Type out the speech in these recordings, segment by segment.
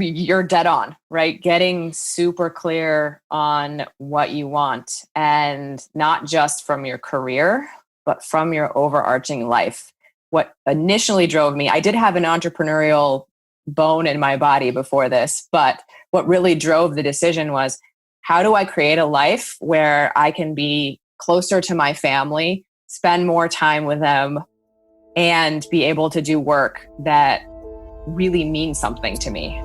you're dead on, right? Getting super clear on what you want, and not just from your career, but from your overarching life. What initially drove me, I did have an entrepreneurial bone in my body before this, but what really drove the decision was, how do I create a life where I can be closer to my family, spend more time with them, and be able to do work that really means something to me.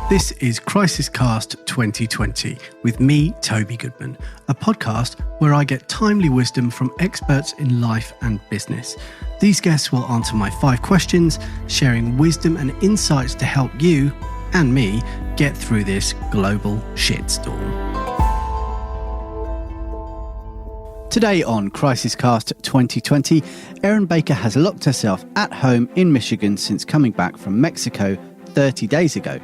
This is CrisisCast 2020 with me, Toby Goodman, a podcast where I get timely wisdom from experts in life and business. These guests will answer my 5 questions, sharing wisdom and insights to help you and me get through this global shitstorm. Today on CrisisCast 2020, Erin Baker has locked herself at home in Michigan since coming back from Mexico 30 days ago.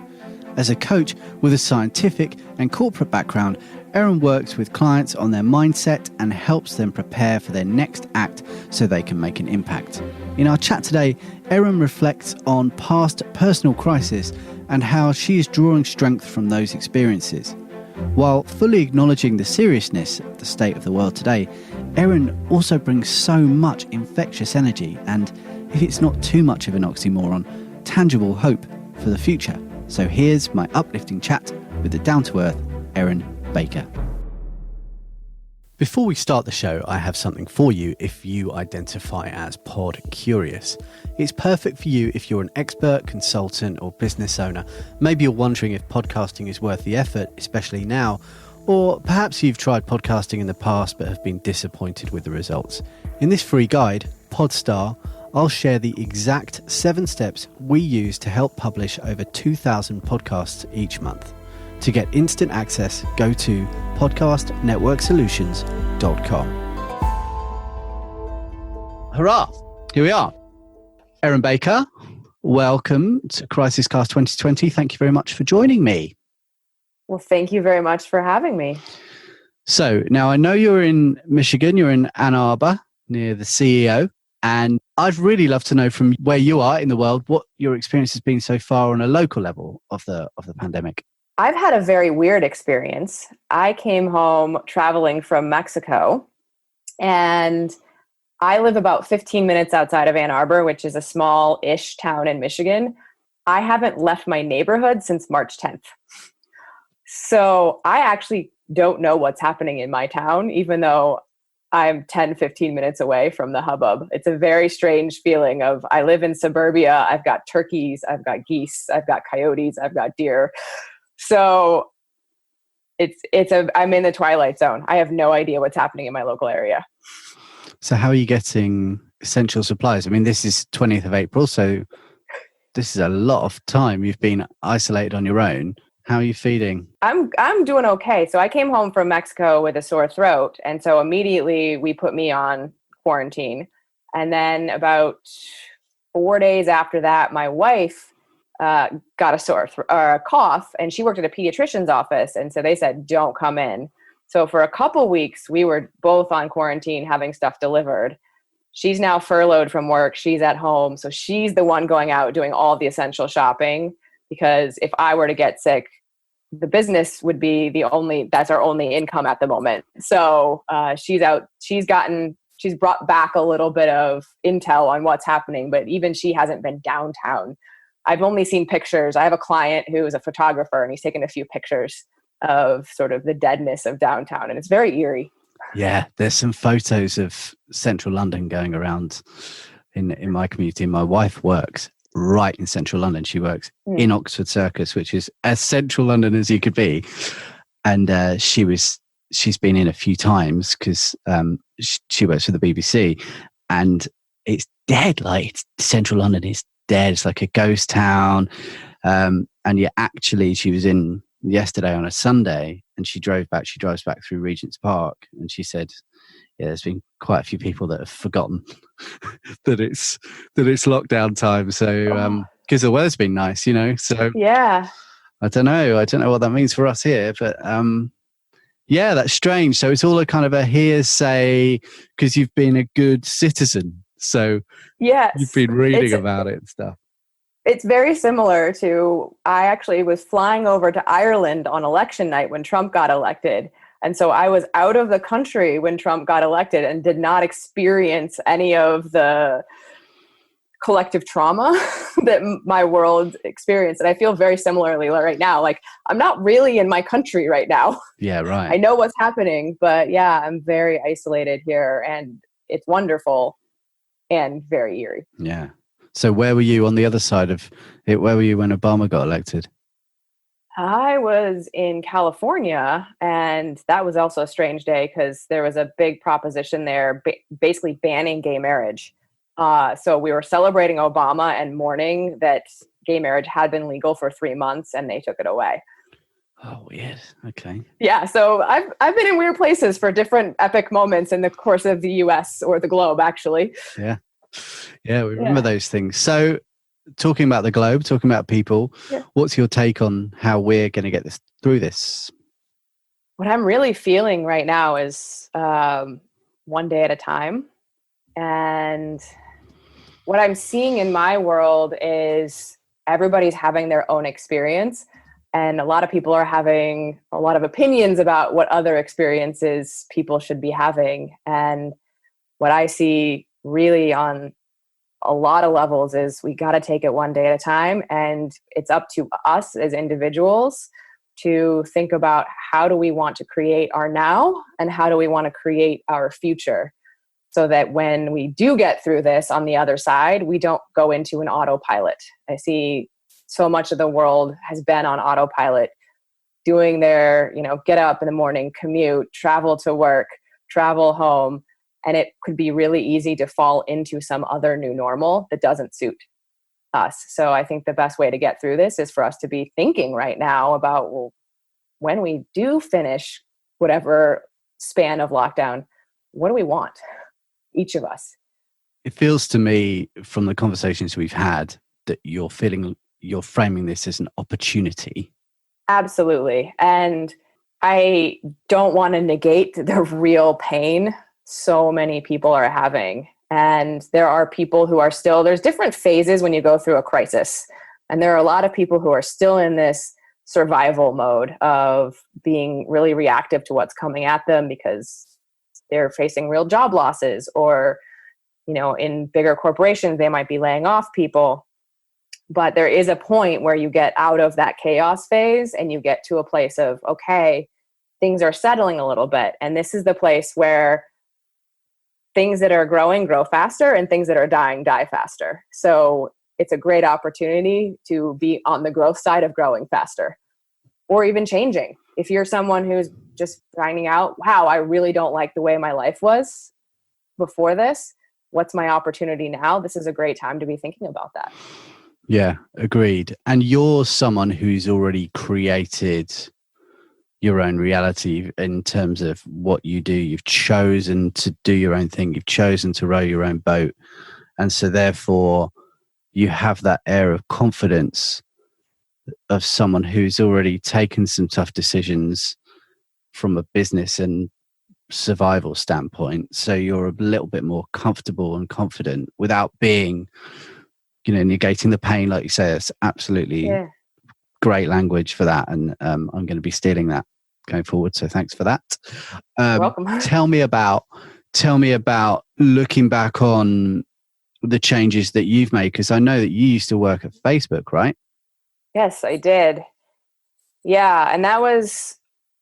As a coach with a scientific and corporate background, Erin works with clients on their mindset and helps them prepare for their next act so they can make an impact. In our chat today, Erin reflects on past personal crises and how she is drawing strength from those experiences. While fully acknowledging the seriousness of the state of the world today, Erin also brings so much infectious energy and, if it's not too much of an oxymoron, tangible hope for the future. So here's my uplifting chat with the down-to-earth Erin Baker. Before we start the show, I have something for you if you identify as pod curious. It's perfect for you if you're an expert, consultant or business owner. Maybe you're wondering if podcasting is worth the effort, especially now, or perhaps you've tried podcasting in the past but have been disappointed with the results. In this free guide, Podstar, I'll share the exact 7 steps we use to help publish over 2,000 podcasts each month. To get instant access, go to podcastnetworksolutions.com. Hurrah! Here we are. Erin Baker, welcome to CrisisCast 2020. Thank you very much for joining me. Well, thank you very much for having me. So now I know you're in Michigan, you're in Ann Arbor near the CEO. And I'd really love to know from where you are in the world, what your experience has been so far on a local level of the pandemic. I've had a very weird experience. I came home traveling from Mexico, and I live about 15 minutes outside of Ann Arbor, which is a small-ish town in Michigan. I haven't left my neighborhood since March 10th. So I actually don't know what's happening in my town, even though I'm 10, 15 minutes away from the hubbub. It's a very strange feeling of, I live in suburbia. I've got turkeys, I've got geese, I've got coyotes, I've got deer. So I'm in the twilight zone. I have no idea what's happening in my local area. So how are you getting essential supplies? I mean, this is 20th of April, so this is a lot of time you've been isolated on your own. How are you feeding? I'm doing okay. So I came home from Mexico with a sore throat. And so immediately we put me on quarantine. And then about 4 days after that, my wife got a cough, and she worked at a pediatrician's office. And so they said, don't come in. So for a couple weeks, we were both on quarantine having stuff delivered. She's now furloughed from work. She's at home. So she's the one going out doing all the essential shopping. Because if I were to get sick, the business would be that's our only income at the moment. So she's out, she's brought back a little bit of intel on what's happening, but even she hasn't been downtown. I've only seen pictures. I have a client who is a photographer, and he's taken a few pictures of sort of the deadness of downtown, and it's very eerie. Yeah, there's some photos of central London going around in my community. My wife works right in central London. She works in Oxford Circus, which is as central London as you could be. And she's been in a few times because she works for the BBC, and it's dead. Like, central London is dead. It's like a ghost town. And she was in yesterday on a Sunday, and she drives back through Regent's Park, and she said, yeah, there's been quite a few people that have forgotten that it's lockdown time. So because the weather's been nice, So yeah, I don't know what that means for us here, but yeah, that's strange. So it's all a kind of a hearsay because you've been a good citizen. So yes, you've been reading about it and stuff. It's very similar to, I actually was flying over to Ireland on election night when Trump got elected. And so I was out of the country when Trump got elected and did not experience any of the collective trauma that my world experienced. And I feel very similarly right now. Like, I'm not really in my country right now. Yeah, right. I know what's happening, but yeah, I'm very isolated here, and it's wonderful and very eerie. Yeah. So where were you on the other side of it? Where were you when Obama got elected? I was in California, and that was also a strange day because there was a big proposition there basically banning gay marriage. So we were celebrating Obama and mourning that gay marriage had been legal for 3 months, and they took it away. Oh, weird. Okay. Yeah, so I've been in weird places for different epic moments in the course of the US or the globe, actually. Yeah. Yeah, we remember those things. So talking about the globe, talking about people, what's your take on how we're going to get this through this? What I'm really feeling right now is one day at a time. And what I'm seeing in my world is everybody's having their own experience. And a lot of people are having a lot of opinions about what other experiences people should be having. And what I see really on a lot of levels is we got to take it one day at a time. And it's up to us as individuals to think about, how do we want to create our now and how do we want to create our future, so that when we do get through this on the other side, we don't go into an autopilot. I see so much of the world has been on autopilot, doing their, get up in the morning, commute, travel to work, travel home. And it could be really easy to fall into some other new normal that doesn't suit us. So I think the best way to get through this is for us to be thinking right now about, well, when we do finish whatever span of lockdown, what do we want? Each of us. It feels to me from the conversations we've had that you're framing this as an opportunity. Absolutely. And I don't want to negate the real pain so many people are having. And there are people who are still, there's different phases when you go through a crisis. And there are a lot of people who are still in this survival mode of being really reactive to what's coming at them because they're facing real job losses, or, in bigger corporations, they might be laying off people. But there is a point where you get out of that chaos phase and you get to a place of, okay, things are settling a little bit. And this is the place where things that are growing grow faster and things that are dying die faster. So it's a great opportunity to be on the growth side of growing faster, or even changing. If you're someone who's just finding out, wow, I really don't like the way my life was before this, what's my opportunity now? This is a great time to be thinking about that. Yeah, agreed. And you're someone who's already created your own reality in terms of what you do. You've chosen to do your own thing. You've chosen to row your own boat. And so therefore you have that air of confidence of someone who's already taken some tough decisions from a business and survival standpoint. So you're a little bit more comfortable and confident without being, negating the pain. Like you say, it's absolutely great language for that. And I'm going to be stealing that going forward. So thanks for that. You're welcome. Tell me about looking back on the changes that you've made, because I know that you used to work at Facebook, right? Yes, I did. Yeah. And that was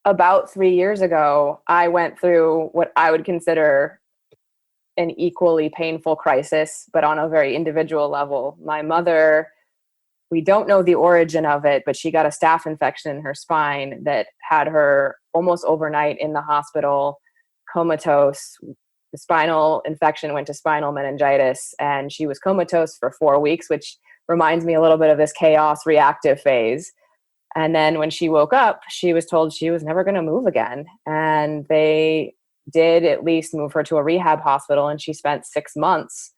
about 3 years ago. I went through what I would consider an equally painful crisis, but on a very individual level. My mother, we don't know the origin of it, but she got a staph infection in her spine that had her almost overnight in the hospital, comatose. The spinal infection went to spinal meningitis, and she was comatose for 4 weeks, which reminds me a little bit of this chaos reactive phase. And then when she woke up, she was told she was never going to move again. And they did at least move her to a rehab hospital, and she spent 6 months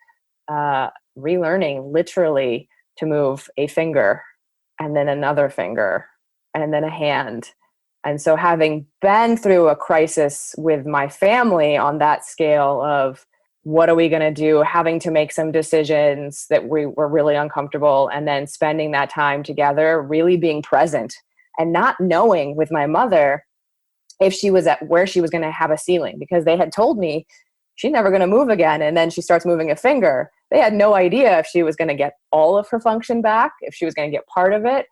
relearning literally to move a finger and then another finger and then a hand. And so having been through a crisis with my family on that scale of what are we going to do, having to make some decisions that we were really uncomfortable, and then spending that time together, really being present and not knowing with my mother if she was at where she was going to have a ceiling, because they had told me she's never going to move again. And then she starts moving a finger. They had no idea if she was going to get all of her function back, if she was going to get part of it.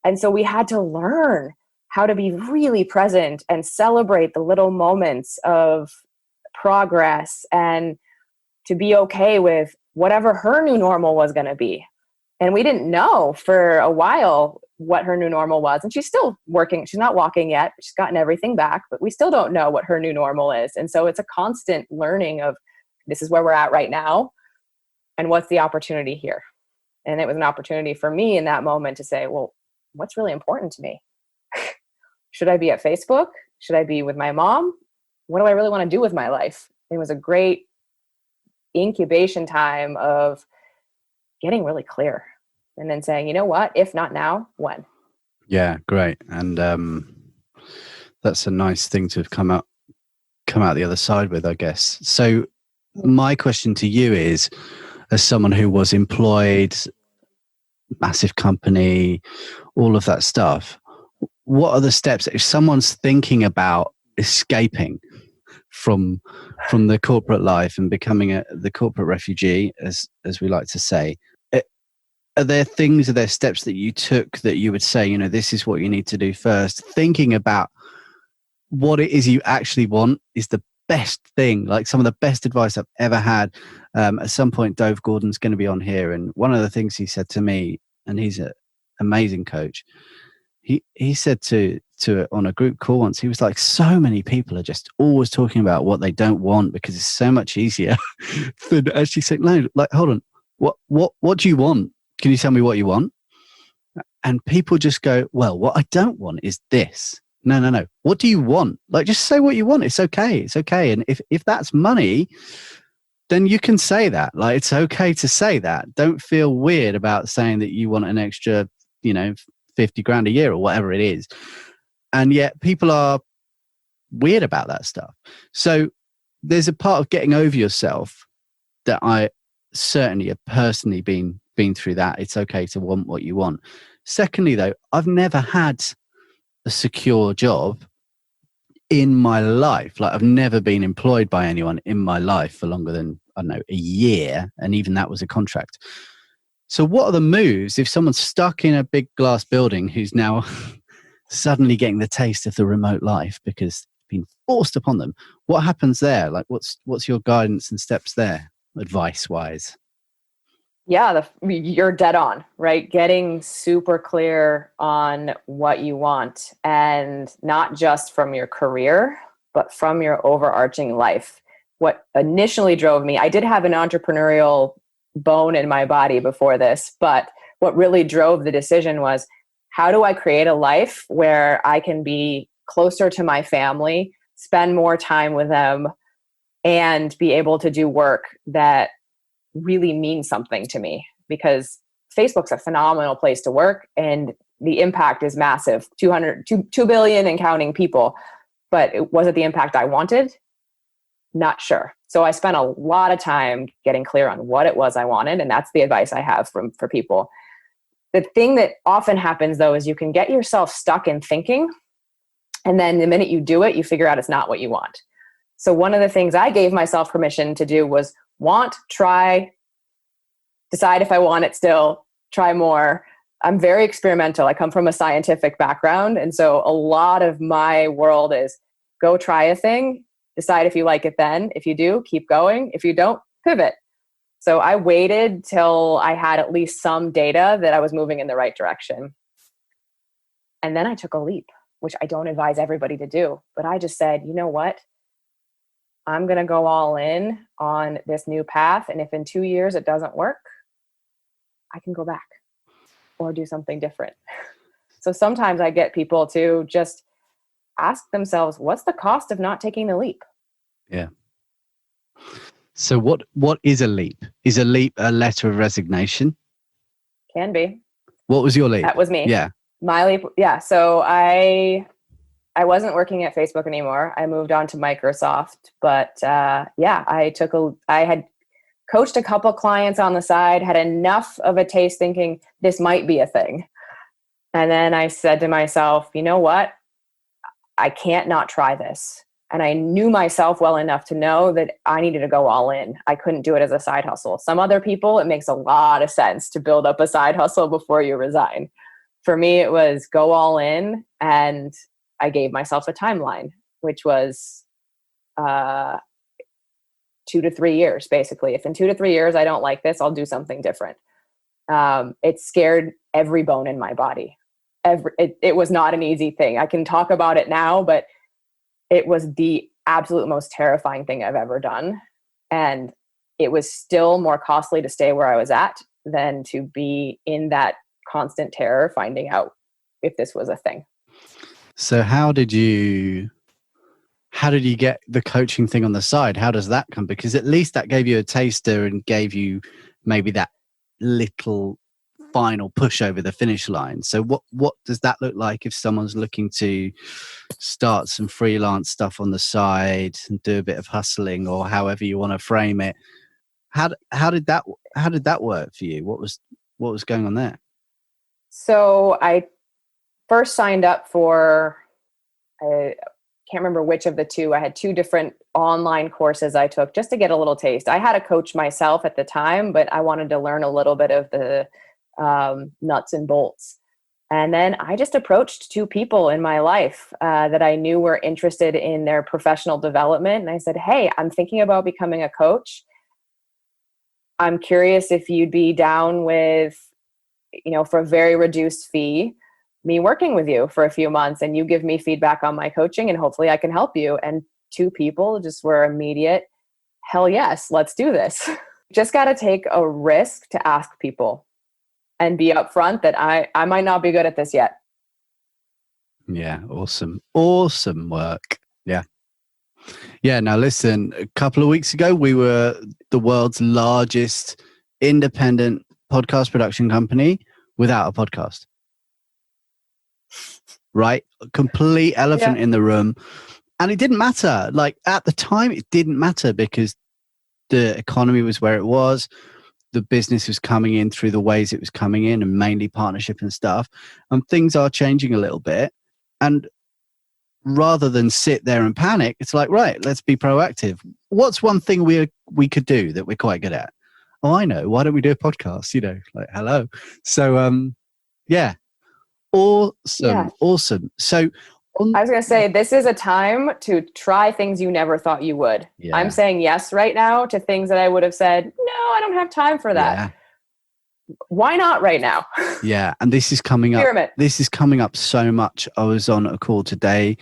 And so we had to learn how to be really present and celebrate the little moments of progress, and to be okay with whatever her new normal was going to be. And we didn't know for a while what her new normal was. And she's still working. She's not walking yet. She's gotten everything back, but we still don't know what her new normal is. And so it's a constant learning of, this is where we're at right now, and what's the opportunity here. And it was an opportunity for me in that moment to say, well, what's really important to me? Should I be at Facebook? Should I be with my mom? What do I really want to do with my life? It was a great incubation time of getting really clear, and then saying, you know what, if not now, when? Yeah, great. And that's a nice thing to have come out the other side with, I guess. So my question to you is, as someone who was employed, massive company, all of that stuff, what are the steps if someone's thinking about escaping from the corporate life and becoming the corporate refugee, as we like to say? Are there steps that you took that you would say, this is what you need to do first? Thinking about what it is you actually want is the best thing, like some of the best advice I've ever had. At some point, Dove Gordon's going to be on here. And one of the things he said to me, and he's an amazing coach, he said to on a group call once, he was like, so many people are just always talking about what they don't want because it's so much easier than actually saying, no, like, hold on, what do you want? Can you tell me what you want? And people just go, well, what I don't want is this. No. What do you want? Like, just say what you want. It's okay. It's okay. And if that's money, then you can say that. Like, it's okay to say that. Don't feel weird about saying that you want an extra, 50 grand a year or whatever it is. And yet people are weird about that stuff. So there's a part of getting over yourself that I certainly have personally been through that. It's okay to want what you want. Secondly, though, I've never had a secure job in my life. Like, I've never been employed by anyone in my life for longer than, I don't know, a year. And even that was a contract. So what are the moves if someone's stuck in a big glass building who's now suddenly getting the taste of the remote life because it's been forced upon them? What happens there? Like, what's your guidance and steps there, advice wise? Yeah, you're dead on, right? Getting super clear on what you want, and not just from your career, but from your overarching life. What initially drove me, I did have an entrepreneurial bone in my body before this, but what really drove the decision was, how do I create a life where I can be closer to my family, spend more time with them, and be able to do work that really means something to me? Because Facebook's a phenomenal place to work and the impact is massive, 2 billion and counting people. But was it the impact I wanted? Not sure. So I spent a lot of time getting clear on what it was I wanted. And that's the advice I have for people. The thing that often happens, though, is you can get yourself stuck in thinking. And then the minute you do it, you figure out it's not what you want. So one of the things I gave myself permission to do was want, try, decide if I want it still, try more. I'm very experimental. I come from a scientific background. And so a lot of my world is go try a thing, decide if you like it then. If you do, keep going. If you don't, pivot. So I waited till I had at least some data that I was moving in the right direction. And then I took a leap, which I don't advise everybody to do. But I just said, you know what? I'm going to go all in on this new path. And if in 2 years it doesn't work, I can go back or do something different. So sometimes I get people to just ask themselves, what's the cost of not taking the leap? Yeah. So what is a leap? Is a leap a letter of resignation? Can be. What was your leap? That was me. Yeah. My leap. Yeah. So I I wasn't working at Facebook anymore. I moved on to Microsoft, but I had coached a couple clients on the side, had enough of a taste thinking this might be a thing. And then I said to myself, you know what? I can't not try this. And I knew myself well enough to know that I needed to go all in. I couldn't do it as a side hustle. Some other people, it makes a lot of sense to build up a side hustle before you resign. For me, it was go all in, and I gave myself a timeline, which was 2 to 3 years, basically. If in 2 to 3 years I don't like this, I'll do something different. It scared every bone in my body. It was not an easy thing. I can talk about it now, but it was the absolute most terrifying thing I've ever done. And it was still more costly to stay where I was at than to be in that constant terror, finding out if this was a thing. So how did you get the coaching thing on the side? How does that come? Because at least that gave you a taster and gave you maybe that little final push over the finish line. So what does that look like if someone's looking to start some freelance stuff on the side and do a bit of hustling, or however you want to frame it? How did that work for you? What was going on there? So I first signed up for, I can't remember which of the two. I had 2 different online courses I took just to get a little taste. I had a coach myself at the time, but I wanted to learn a little bit of the nuts and bolts. And then I just approached 2 people in my life that I knew were interested in their professional development. And I said, hey, I'm thinking about becoming a coach. I'm curious if you'd be down with, for a very reduced fee, me working with you for a few months, and you give me feedback on my coaching, and hopefully I can help you. And 2 people just were immediate, hell yes, let's do this. Just got to take a risk to ask people and be upfront that I might not be good at this yet. Yeah, awesome work. Yeah. Now listen, a couple of weeks ago, we were the world's largest independent podcast production company without a podcast. Right? A complete elephant in the room. And it didn't matter. Like at the time, it didn't matter because the economy was where it was. The business was coming in through the ways it was coming in, and mainly partnership and stuff. And things are changing a little bit. And rather than sit there and panic, it's like, right, let's be proactive. What's one thing we could do that we're quite good at? Oh, I know. Why don't we do a podcast? Like, hello. So, yeah. Awesome. So I was going to say, this is a time to try things you never thought you would. Yeah. I'm saying yes right now to things that I would have said, no, I don't have time for that. Yeah. Why not right now? Yeah. And this is coming up. This is coming up so much. I was on a call today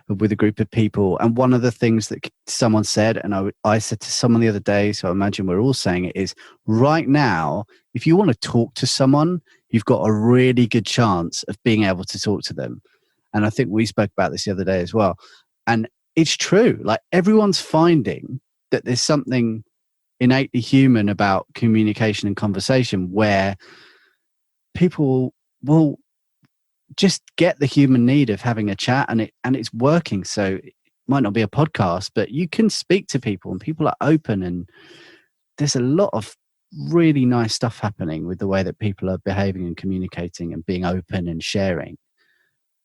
with a group of people, and one of the things that someone said, and I said to someone the other day, so I imagine we're all saying it, is right now, if you want to talk to someone, you've got a really good chance of being able to talk to them. And I think we spoke about this the other day as well. And it's true. Like everyone's finding that there's something innately human about communication and conversation where people will just get the human need of having a chat, and it's working. So it might not be a podcast, but you can speak to people and people are open, and there's a lot of really nice stuff happening with the way that people are behaving and communicating and being open and sharing.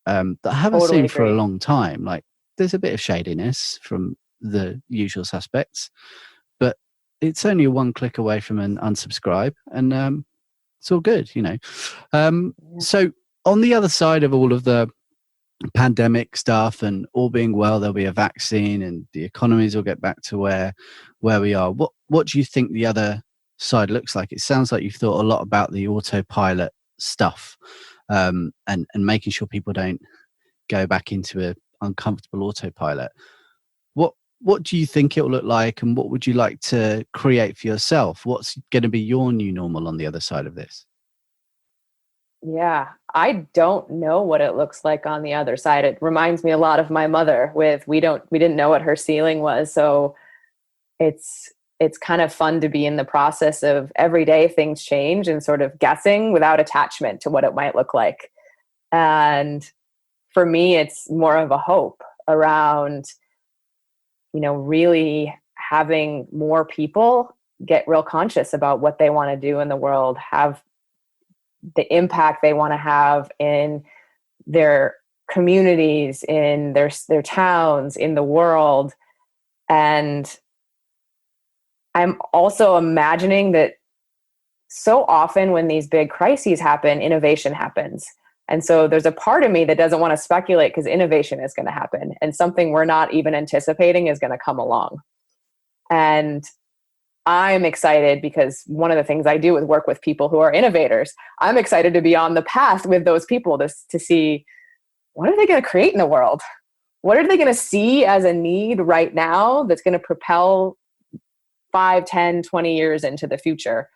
That I haven't seen for a long time. Like there's a bit of shadiness from the usual suspects, but it's only one click away from an unsubscribe, and it's all good, So on the other side of all of the pandemic stuff and all being well, there'll be a vaccine and the economies will get back to where we are. What do you think the other side looks like? It sounds like you've thought a lot about the autopilot stuff. And making sure people don't go back into an uncomfortable autopilot. What do you think it will look like, and what would you like to create for yourself? What's going to be your new normal on the other side of this? Yeah, I don't know what it looks like on the other side. It reminds me a lot of my mother with we didn't know what her ceiling was. So it's kind of fun to be in the process of every day things change and sort of guessing without attachment to what it might look like. And for me, it's more of a hope around, really having more people get real conscious about what they want to do in the world, have the impact they want to have in their communities, in their towns, in the world. And I'm also imagining that so often when these big crises happen, innovation happens. And so there's a part of me that doesn't want to speculate because innovation is going to happen and something we're not even anticipating is going to come along. And I'm excited because one of the things I do is work with people who are innovators. I'm excited to be on the path with those people to see, what are they going to create in the world? What are they going to see as a need right now that's going to propel 5, 10, 20 years into the future?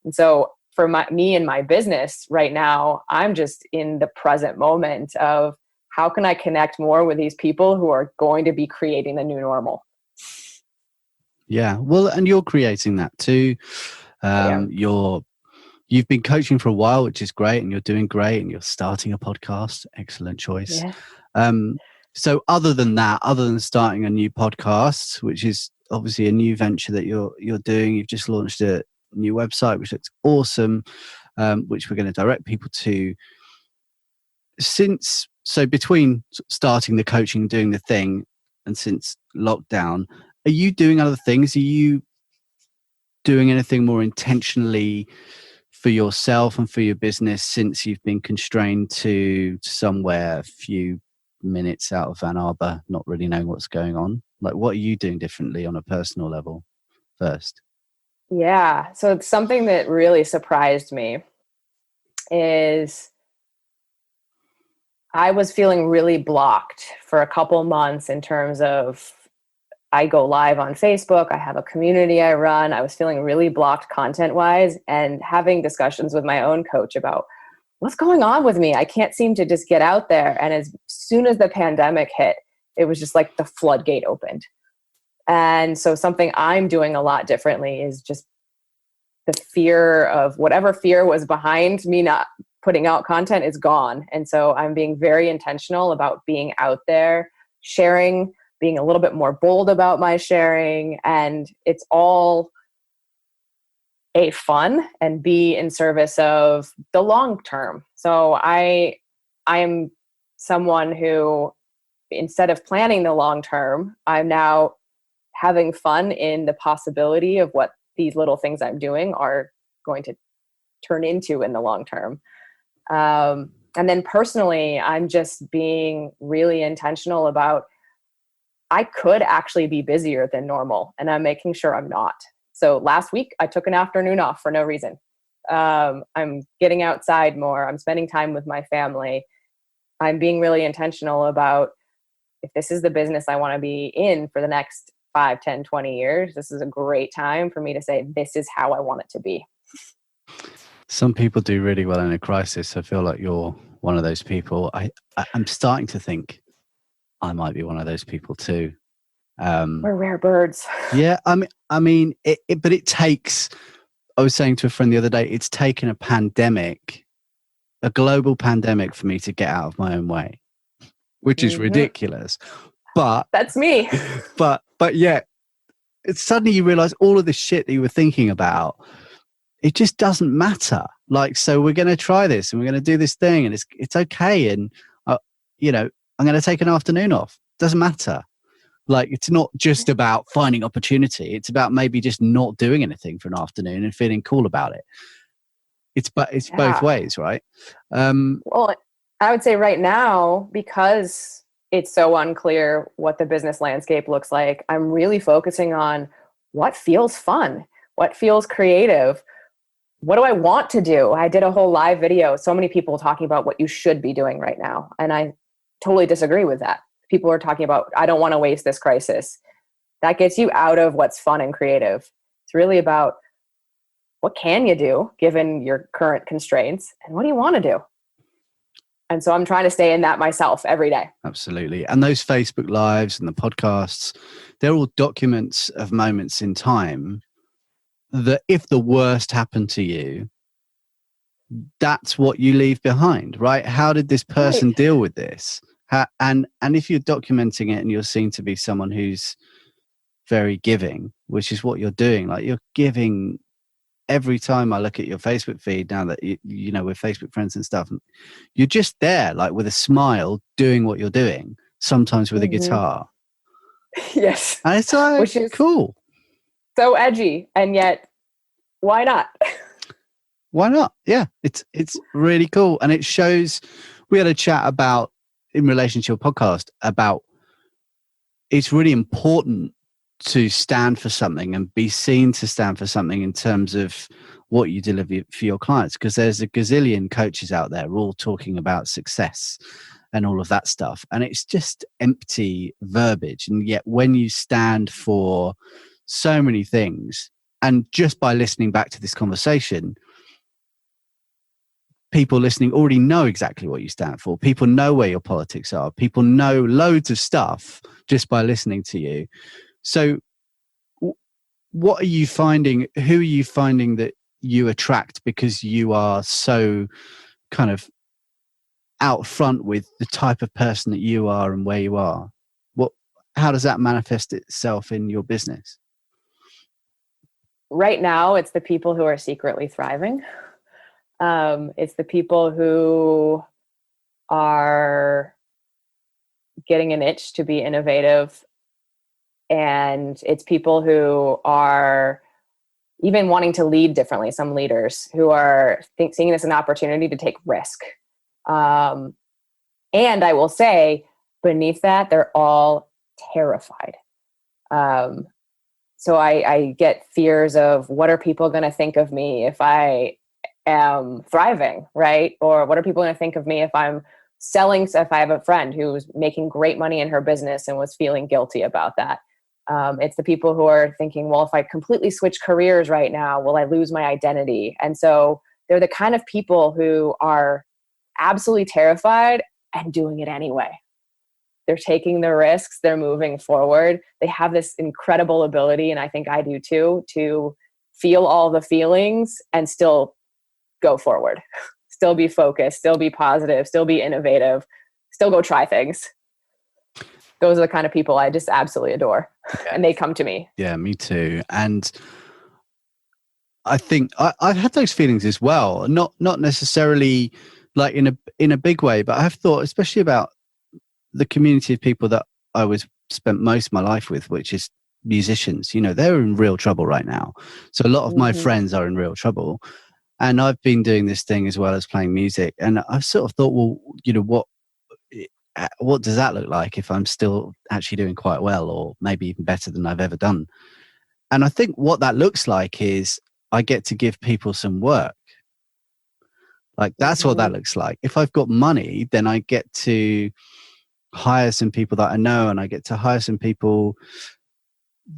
And so for me and my business right now, I'm just in the present moment of how can I connect more with these people who are going to be creating the new normal? Yeah, well, and you're creating that too. You've been coaching for a while, which is great, and you're doing great, and you're starting a podcast. Excellent choice. Yeah. So other than starting a new podcast, which is obviously a new venture that you're doing, you've just launched a new website, which looks awesome, which we're going to direct people to. Between starting the coaching and doing the thing, and since lockdown, are you doing other things? Are you doing anything more intentionally for yourself and for your business since you've been constrained to somewhere a few minutes out of Ann Arbor, not really knowing what's going on? Like, what are you doing differently on a personal level first? Yeah. So something that really surprised me is I was feeling really blocked for a couple months in terms of, I go live on Facebook. I have a community I run. I was feeling really blocked content-wise and having discussions with my own coach about what's going on with me. I can't seem to just get out there. And as soon as the pandemic hit, it was just like the floodgate opened. And so something I'm doing a lot differently is just the fear of whatever fear was behind me not putting out content is gone. And so I'm being very intentional about being out there, sharing, being a little bit more bold about my sharing. And it's all A, fun, and B, in service of the long term. So I am someone who, instead of planning the long term, I'm now having fun in the possibility of what these little things I'm doing are going to turn into in the long term. And then personally, I'm just being really intentional about, I could actually be busier than normal, and I'm making sure I'm not. So last week, I took an afternoon off for no reason. I'm getting outside more. I'm spending time with my family. I'm being really intentional about, if this is the business I want to be in for the next 5, 10, 20 years, this is a great time for me to say, this is how I want it to be. Some people do really well in a crisis. I feel like you're one of those people. I'm starting to think I might be one of those people too. We're rare birds. Yeah, I mean, but it takes. I was saying to a friend the other day, it's taken a pandemic, a global pandemic, for me to get out of my own way, which is ridiculous. But that's me. But yeah, it's suddenly you realize all of the shit that you were thinking about, it just doesn't matter. Like, so we're going to try this and we're going to do this thing, and it's okay. And I'm going to take an afternoon off. Doesn't matter. Like, it's not just about finding opportunity. It's about maybe just not doing anything for an afternoon and feeling cool about it. It's both ways, right? Well, I would say right now, because it's so unclear what the business landscape looks like, I'm really focusing on what feels fun, what feels creative. What do I want to do? I did a whole live video. So many people talking about what you should be doing right now. And I totally disagree with that. People are talking about, I don't want to waste this crisis. That gets you out of what's fun and creative. It's really about, what can you do given your current constraints, and what do you want to do? And so I'm trying to stay in that myself every day. Absolutely. And those Facebook Lives and the podcasts, they're all documents of moments in time that if the worst happened to you, that's what you leave behind, right? How did this person deal with this? And if you're documenting it and you're seen to be someone who's very giving, which is what you're doing, like you're giving. Every time I look at your Facebook feed now that you know we're Facebook friends and stuff, you're just there like with a smile doing what you're doing, sometimes with a guitar. Yes. And it's like, which is cool. So edgy, and yet why not? Why not? Yeah, it's really cool. And it shows, we had a chat about, in relation to your podcast, about it's really important to stand for something and be seen to stand for something in terms of what you deliver for your clients, because there's a gazillion coaches out there all talking about success and all of that stuff, and it's just empty verbiage. And yet when you stand for so many things, and just by listening back to this conversation, people listening already know exactly what you stand for. People know where your politics are. People know loads of stuff just by listening to you. So what are you finding? Who are you finding that you attract because you are so kind of out front with the type of person that you are and where you are? How does that manifest itself in your business? Right now, it's the people who are secretly thriving. It's the people who are getting an itch to be innovative. And it's people who are even wanting to lead differently. Some leaders who are seeing this an opportunity to take risk. And I will say, beneath that, they're all terrified. So I get fears of, what are people going to think of me if I am thriving, right? Or what are people going to think of me if I'm selling? If I have a friend who's making great money in her business and was feeling guilty about that. It's the people who are thinking, well, if I completely switch careers right now, will I lose my identity? And so they're the kind of people who are absolutely terrified and doing it anyway. They're taking the risks. They're moving forward. They have this incredible ability, and I think I do too, to feel all the feelings and still go forward, still be focused, still be positive, still be innovative, still go try things. Those are the kind of people I just absolutely adore. Yeah. And they come to me. Yeah, me too. And I think I've had those feelings as well. Not necessarily like in a big way, but I have thought, especially about the community of people that I spent most of my life with, which is musicians. You know, they're in real trouble right now. So a lot of my friends are in real trouble. And I've been doing this thing as well as playing music. And I've sort of thought, well, you know, what does that look like if I'm still actually doing quite well, or maybe even better than I've ever done? And I think what that looks like is I get to give people some work. Like that's what that looks like. If I've got money, then I get to hire some people that I know, and I get to hire some people,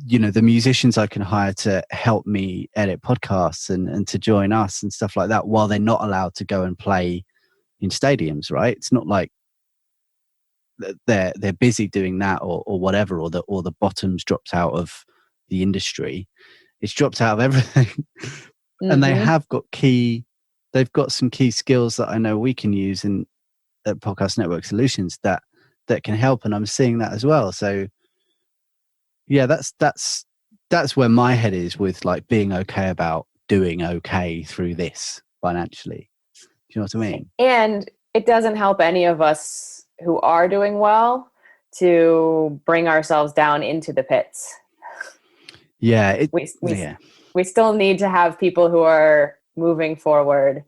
you know, the musicians I can hire to help me edit podcasts and to join us and stuff like that, while they're not allowed to go and play in stadiums, right? It's not like they're busy doing that or whatever, or the bottom's dropped out of the industry. It's dropped out of everything. And they've got some key skills that I know we can use at Podcast Network Solutions that can help, and I'm seeing that as well. So yeah, that's where my head is with like being okay about doing okay through this financially. Do you know what I mean? And it doesn't help any of us who are doing well to bring ourselves down into the pits. Yeah. We still need to have people who are moving forward,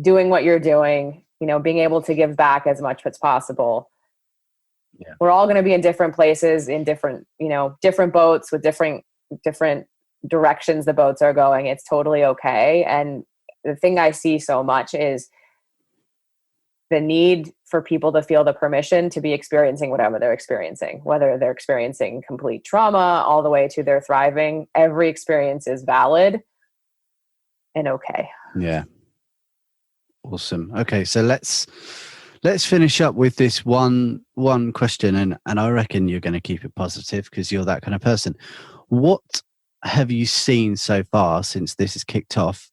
doing what you're doing, you know, being able to give back as much as possible. Yeah. We're all going to be in different places, in different boats with different directions the boats are going. It's totally okay. And the thing I see so much is the need for people to feel the permission to be experiencing whatever they're experiencing, whether they're experiencing complete trauma all the way to they're thriving. Every experience is valid and okay. Yeah. Awesome. Okay. So let's finish up with this one question. And I reckon you're going to keep it positive because you're that kind of person. What have you seen so far since this has kicked off,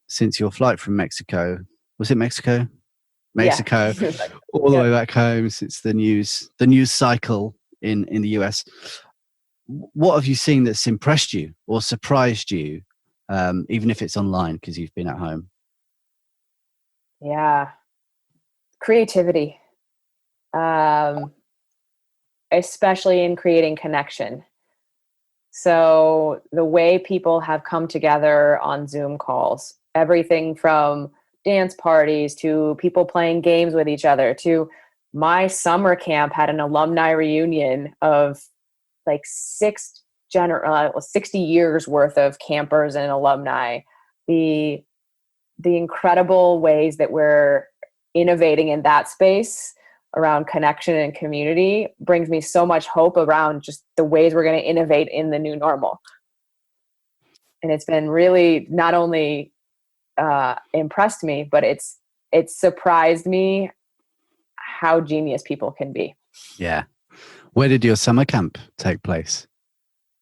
since your flight from Mexico? Was it Mexico? Mexico, all the way back home since the news cycle in the US. What have you seen that's impressed you or surprised you, even if it's online because you've been at home? Yeah. Creativity, especially in creating connection. So the way people have come together on Zoom calls, everything from dance parties to people playing games with each other to my summer camp had an alumni reunion of like 60 years worth of campers and alumni. The incredible ways that we're innovating in that space around connection and community brings me so much hope around just the ways we're going to innovate in the new normal. And it's been really not only impressed me, but it's surprised me how genius people can be. Yeah. Where did your summer camp take place?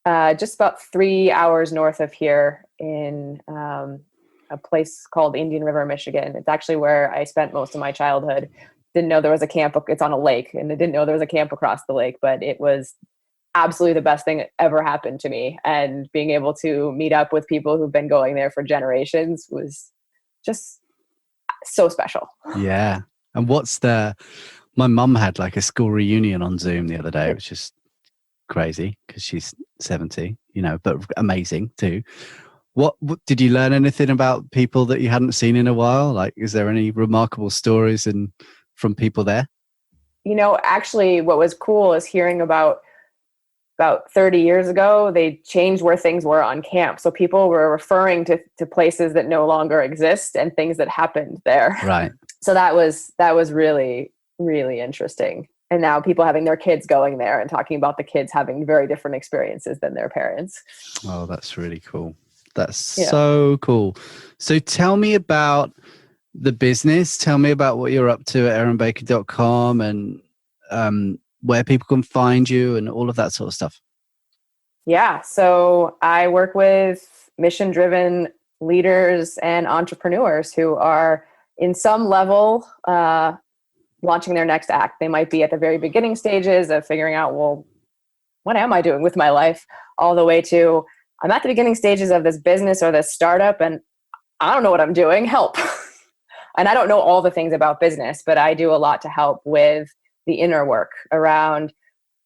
Just about 3 hours north of here in a place called Indian River, Michigan. It's actually where I spent most of my childhood. Didn't know there was a camp. It's on a lake, and I didn't know there was a camp across the lake, but it was absolutely the best thing that ever happened to me. And being able to meet up with people who've been going there for generations was just so special. Yeah. And my mum had like a school reunion on Zoom the other day. It was just crazy because she's 70, but amazing too. What did you learn anything about people that you hadn't seen in a while? Like, is there any remarkable stories from people there? Actually what was cool is hearing about 30 years ago, they changed where things were on camp. So people were referring to places that no longer exist and things that happened there. Right. So that was really, really interesting. And now people having their kids going there and talking about the kids having very different experiences than their parents. Oh, that's really cool. That's so cool. So tell me about the business. Tell me about what you're up to at erinbaker.com and where people can find you and all of that sort of stuff. Yeah. So I work with mission-driven leaders and entrepreneurs who are in some level launching their next act. They might be at the very beginning stages of figuring out, well, what am I doing with my life? All the way to, I'm at the beginning stages of this business or this startup and I don't know what I'm doing. Help. And I don't know all the things about business, but I do a lot to help with the inner work around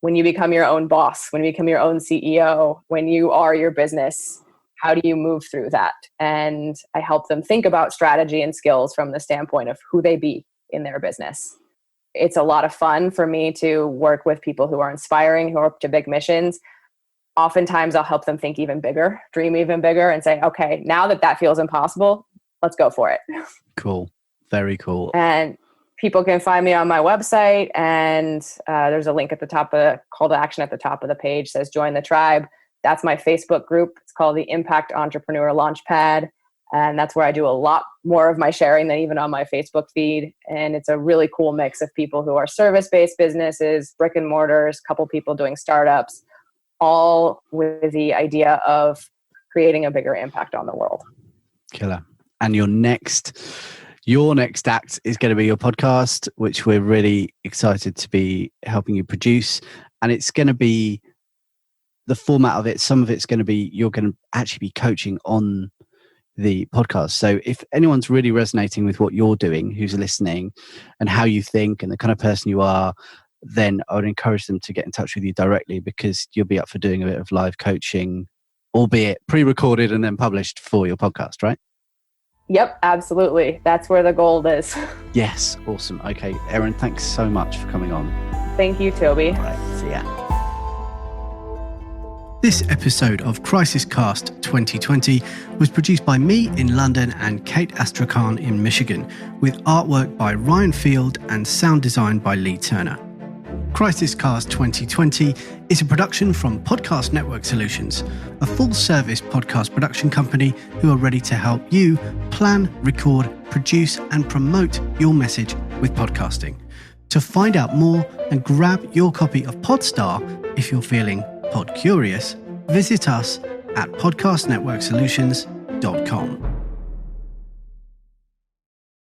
when you become your own boss, when you become your own CEO, when you are your business, how do you move through that? And I help them think about strategy and skills from the standpoint of who they be in their business. It's a lot of fun for me to work with people who are inspiring, who are up to big missions. Oftentimes I'll help them think even bigger, dream even bigger, and say, okay, now that feels impossible, let's go for it. Cool. Very cool. And people can find me on my website, and there's a link at the top of the call to action at the top of the page, says join the tribe. That's my Facebook group. It's called the Impact Entrepreneur Launchpad. And that's where I do a lot more of my sharing than even on my Facebook feed. And it's a really cool mix of people who are service-based businesses, brick and mortars, a couple people doing startups, all with the idea of creating a bigger impact on the world. Killer. And your next act is going to be your podcast, which we're really excited to be helping you produce. And it's going to be the format of it. Some of it's going to be, you're going to actually be coaching on the podcast. So if anyone's really resonating with what you're doing, who's listening and how you think and the kind of person you are, then I would encourage them to get in touch with you directly, because you'll be up for doing a bit of live coaching, albeit pre-recorded and then published for your podcast, right? Yep, absolutely. That's where the gold is. Yes. Awesome. Okay. Erin, thanks so much for coming on. Thank you, Toby. All right. See ya. This episode of CrisisCast 2020 was produced by me in London and Kate Astrakhan in Michigan, with artwork by Ryan Field and sound design by Lee Turner. CrisisCast 2020 is a production from Podcast Network Solutions, a full-service podcast production company who are ready to help you plan, record, produce, and promote your message with podcasting. To find out more and grab your copy of Podstar if you're feeling pod curious, visit us at podcastnetworksolutions.com.